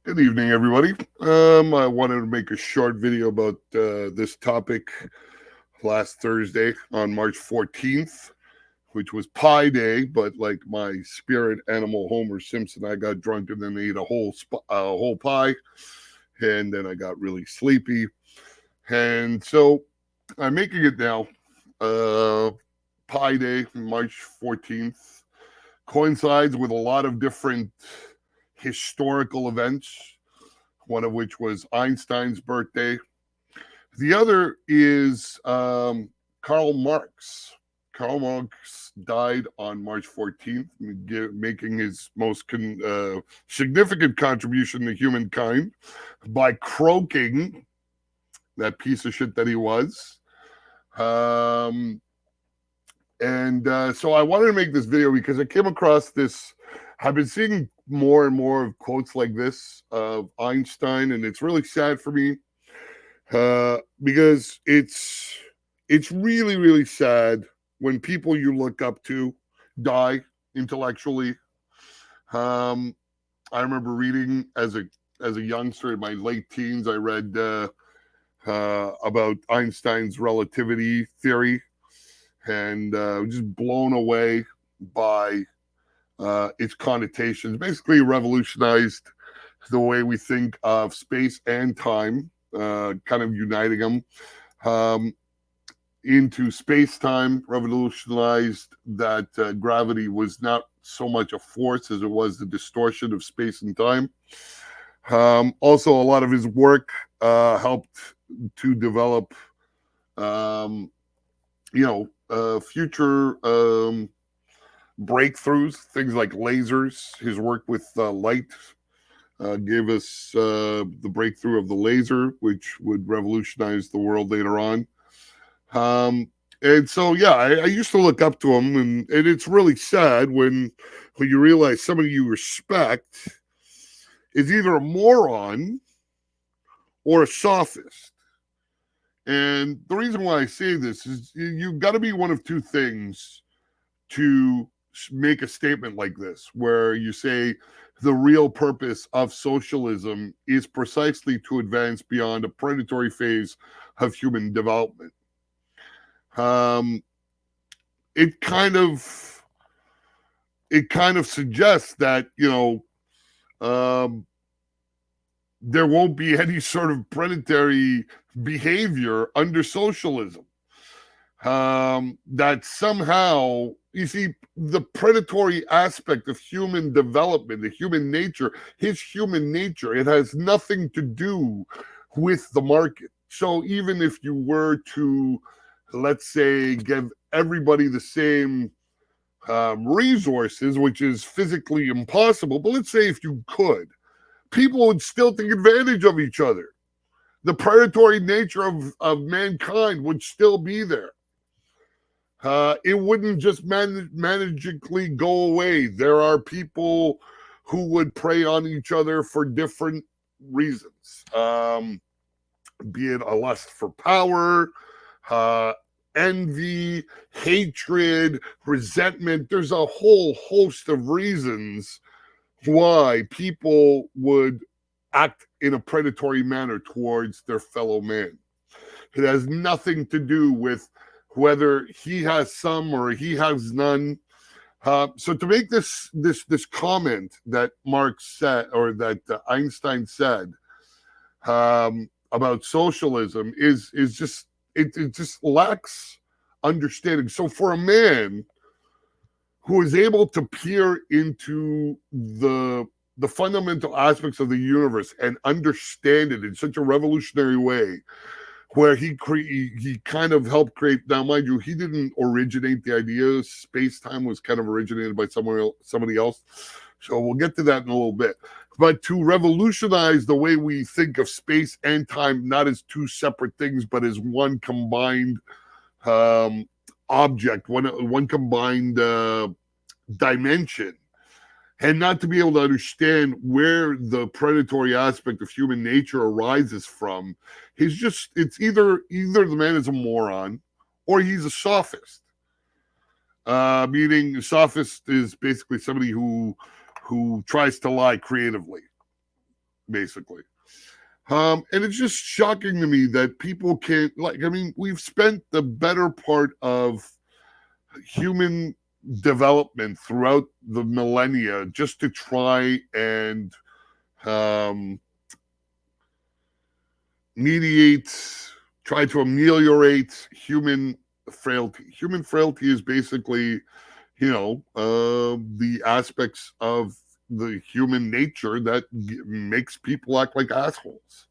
Good evening, everybody. I wanted to make a short video about this topic last Thursday on March 14th, which was Pie Day. But like my spirit animal Homer Simpson, I got drunk and then ate a whole pie, and then I got really sleepy. And so I'm making it now. Uh, Pie Day, March 14th, coincides with a lot of different historical events, one of which was Einstein's birthday. The other is Karl Marx. Karl Marx died on March 14th, making his most significant contribution to humankind by croaking, that piece of shit that he was. So I wanted to make this video because I came across this. I've been seeing more and more of quotes like this of Einstein, and it's really sad for me because it's really, really sad when people you look up to die intellectually. I remember reading as a youngster in my late teens. I read about Einstein's relativity theory, and just blown away by its connotations. Basically, revolutionized the way we think of space and time, kind of uniting them into space time. Revolutionized that gravity was not so much a force as it was the distortion of space and time. Also, a lot of his work helped to develop, future breakthroughs, things like lasers. His work with light gave us the breakthrough of the laser, which would revolutionize the world later on. And so, yeah, I used to look up to him, and it's really sad when you realize somebody you respect is either a moron or a sophist. And the reason why I say this is you've got to be one of two things to make a statement like this, where you say the real purpose of socialism is precisely to advance beyond a predatory phase of human development. It kind of suggests that there won't be any sort of predatory behavior under socialism. That somehow, you see, the predatory aspect of human development, the human nature, his human nature, it has nothing to do with the market. So even if you were to, let's say, give everybody the same resources, which is physically impossible, but let's say if you could, people would still take advantage of each other. The predatory nature of mankind would still be there. It wouldn't just magically go away. There are people who would prey on each other for different reasons, be it a lust for power, envy, hatred, resentment. There's a whole host of reasons why people would act in a predatory manner towards their fellow man. It has nothing to do with whether he has some or he has none. So to make this comment that Marx said, or that Einstein said about socialism is just it just lacks understanding. So for a man who is able to peer into the fundamental aspects of the universe and understand it in such a revolutionary way, where he kind of helped create. Now, mind you, he didn't originate the idea. Space-time was kind of originated by somebody else. So we'll get to that in a little bit. But to revolutionize the way we think of space and time, not as two separate things, but as one combined object, one combined dimension, and not to be able to understand where the predatory aspect of human nature arises from, it's either the man is a moron or he's a sophist. Meaning a sophist is basically somebody who tries to lie creatively. basically. And it's just shocking to me that people can't, like, I mean, we've spent the better part of human development throughout the millennia just to try and um, try to ameliorate human frailty. Human frailty is basically, the aspects of the human nature that makes people act like assholes,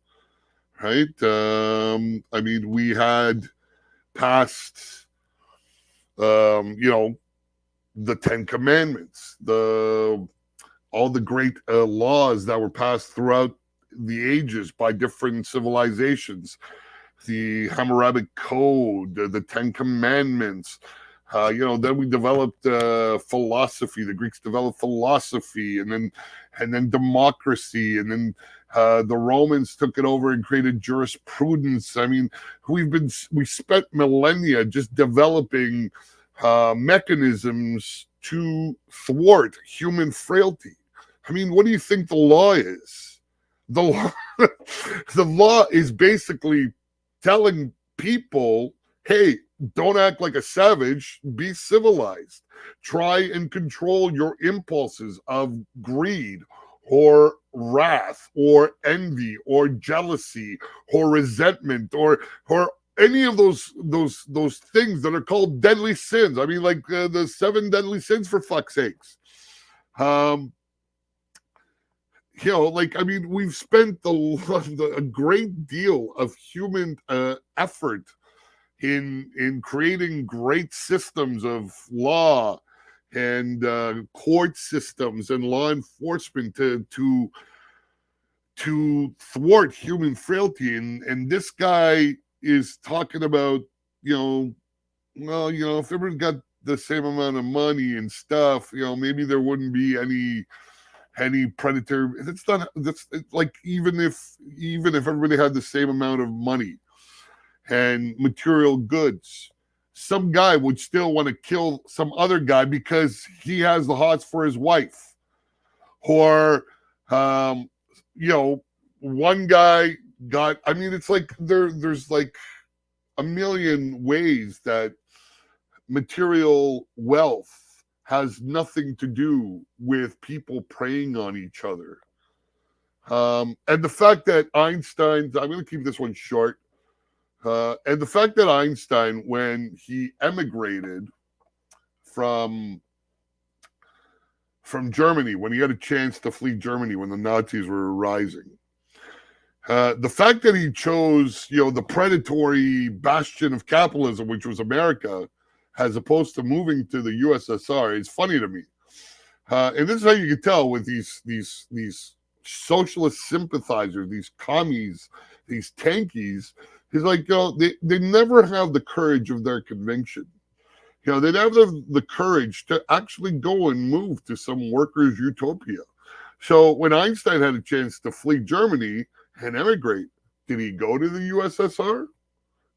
right? I mean, we had passed, the Ten Commandments, all the great laws that were passed throughout the ages by different civilizations, the Hammurabi Code, the Ten Commandments. Then we developed philosophy. The Greeks developed philosophy, and then democracy, and then the Romans took it over and created jurisprudence. I mean, we spent millennia just developing mechanisms to thwart human frailty. I mean, what do you think the law is? The law, the law is basically telling people, hey, don't act like a savage, be civilized. Try and control your impulses of greed or wrath or envy or jealousy or resentment or any of those things that are called deadly sins. I mean, like the 7 deadly sins, for fuck's sakes. We've spent a great deal of human effort in creating great systems of law and court systems and law enforcement to thwart human frailty. And this guy is talking about, if everyone got the same amount of money and stuff, maybe there wouldn't be any predator. That's like, even if everybody had the same amount of money and material goods, some guy would still want to kill some other guy because he has the hots for his wife. Or one guy got, I mean, it's like there's like a million ways that material wealth has nothing to do with people preying on each other. And the fact that I'm going to keep this one short. And the fact that Einstein, when he emigrated from Germany, when he had a chance to flee Germany when the Nazis were rising, the fact that he chose, the predatory bastion of capitalism, which was America, as opposed to moving to the USSR, is funny to me. And this is how you can tell with these socialist sympathizers, these commies, these tankies. He's like, they never have the courage of their conviction. They have the courage to actually go and move to some workers' utopia. So when Einstein had a chance to flee Germany and emigrate, did he go to the USSR?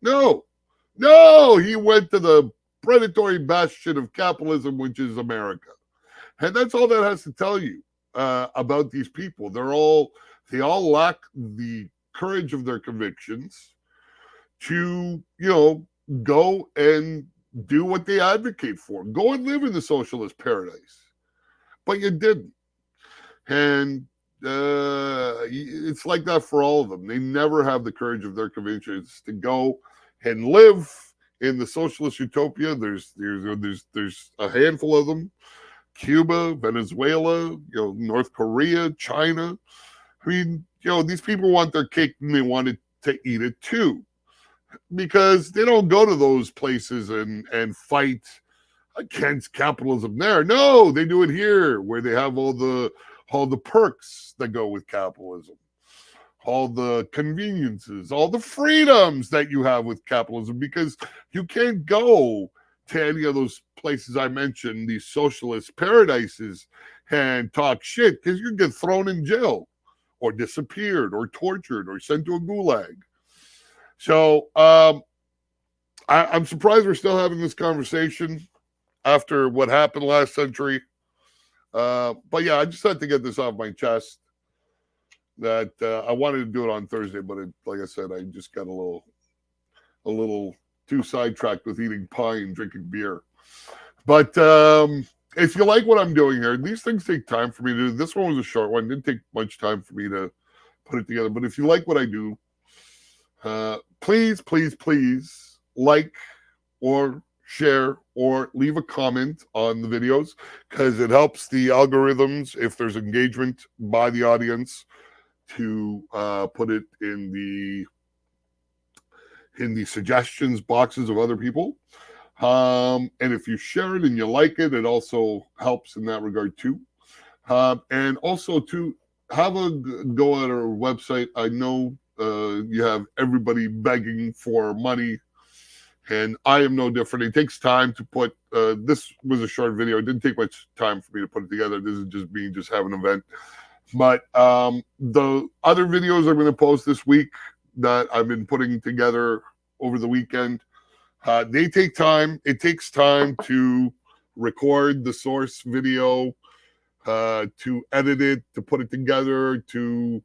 No, he went to the predatory bastion of capitalism, which is America. And that's all that has to tell you about these people. They all lack the courage of their convictions to, go and do what they advocate for. Go and live in the socialist paradise. But you didn't. And it's like that for all of them. They never have the courage of their convictions to go and live in the socialist utopia. There's a handful of them. Cuba, Venezuela, North Korea, China. I mean, these people want their cake and they want to eat it too. Because they don't go to those places and fight against capitalism there. No, they do it here, where they have all the perks that go with capitalism, all the conveniences, all the freedoms that you have with capitalism, because you can't go to any of those places I mentioned, these socialist paradises, and talk shit, because you get thrown in jail or disappeared or tortured or sent to a gulag. So I'm surprised we're still having this conversation after what happened last century. But yeah, I just had to get this off my chest. that I wanted to do it on Thursday, but like I said, I just got a little too sidetracked with eating pie and drinking beer. But if you like what I'm doing here, these things take time for me to do. This one was a short one; didn't take much time for me to put it together. But if you like what I do, please, please, please like or share or leave a comment on the videos, because it helps the algorithms, if there's engagement by the audience, to put it in the suggestions boxes of other people. And if you share it and you like it, it also helps in that regard too. And also to have a go at our website. I know you have everybody begging for money, and I am no different. It takes time to put, this was a short video. It didn't take much time for me to put it together. This is just me just having an event. But the other videos I'm going to post this week that I've been putting together over the weekend, they take time. It takes time to record the source video, to edit it, to put it together, to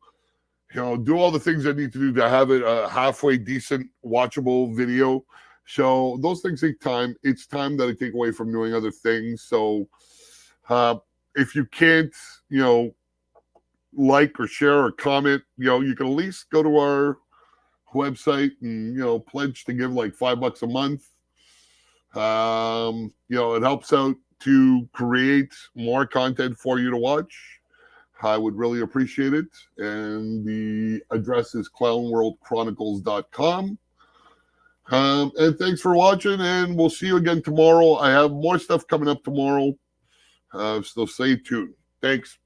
do all the things I need to do to have it a halfway decent, watchable video. So those things take time. It's time that I take away from doing other things. So if you can't, like or share or comment, you can at least go to our website and pledge to give like $5 a month. It helps out to create more content for you to watch. I would really appreciate it. And the address is clownworldchronicles.com. And thanks for watching, and we'll see you again tomorrow. I have more stuff coming up tomorrow, so stay tuned. Thanks.